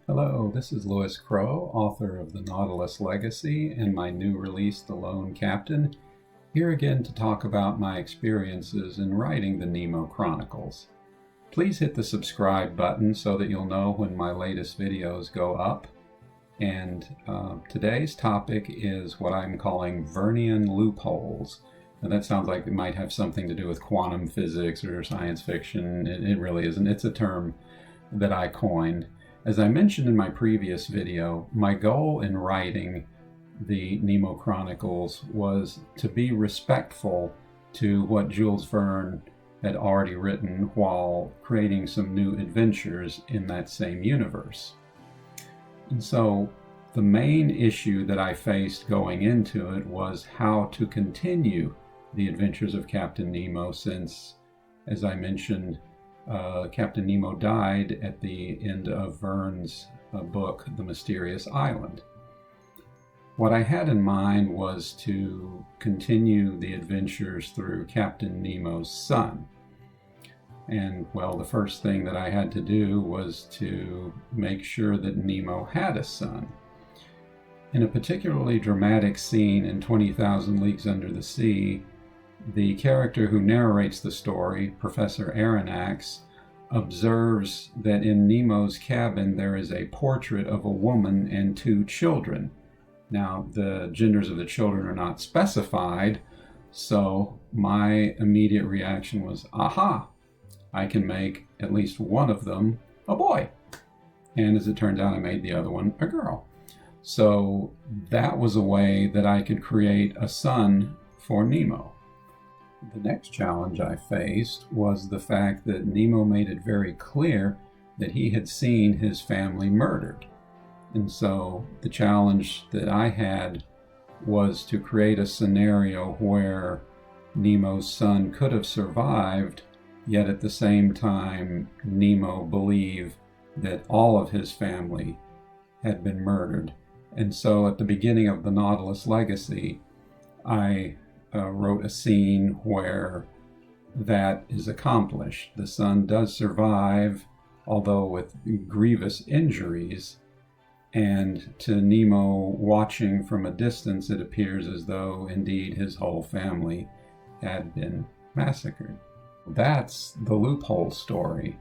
Hello, this is Lewis Crow, author of The Nautilus Legacy and my new release, The Lone Captain, here again to talk about my experiences in writing the Nemo Chronicles. Please hit the subscribe button so that you'll know when my latest videos go up. And today's topic is what I'm calling Vernian loopholes. Now that sounds like it might have something to do with quantum physics or science fiction. It really isn't. It's a term that I coined. As I mentioned in my previous video, my goal in writing the Nemo Chronicles was to be respectful to what Jules Verne had already written while creating some new adventures in that same universe. And so the main issue that I faced going into it was how to continue the adventures of Captain Nemo since, as I mentioned, Captain Nemo died at the end of Verne's book, The Mysterious Island. What I had in mind was to continue the adventures through Captain Nemo's son. And well, the first thing that I had to do was to make sure that Nemo had a son. In a particularly dramatic scene in 20,000 Leagues Under the Sea, the character who narrates the story, Professor Aronnax, observes that in Nemo's cabin there is a portrait of a woman and two children. Now, the genders of the children are not specified, so my immediate reaction was, aha, I can make at least one of them a boy. And as it turns out, I made the other one a girl. So that was a way that I could create a son for Nemo. The next challenge I faced was the fact that Nemo made it very clear that he had seen his family murdered. And so the challenge that I had was to create a scenario where Nemo's son could have survived, yet at the same time Nemo believed that all of his family had been murdered. And so at the beginning of the Nautilus Legacy, I wrote a scene where that is accomplished. The son does survive, although with grievous injuries, and to Nemo watching from a distance, it appears as though indeed his whole family had been massacred. That's the loophole story.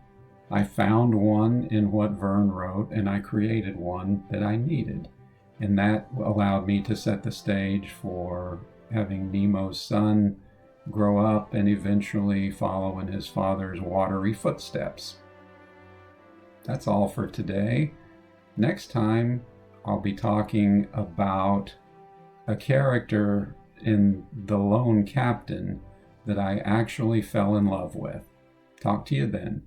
I found one in what Verne wrote, and I created one that I needed. And that allowed me to set the stage for having Nemo's son grow up and eventually follow in his father's watery footsteps. That's all for today. Next time, I'll be talking about a character in The Lone Captain that I actually fell in love with. Talk to you then.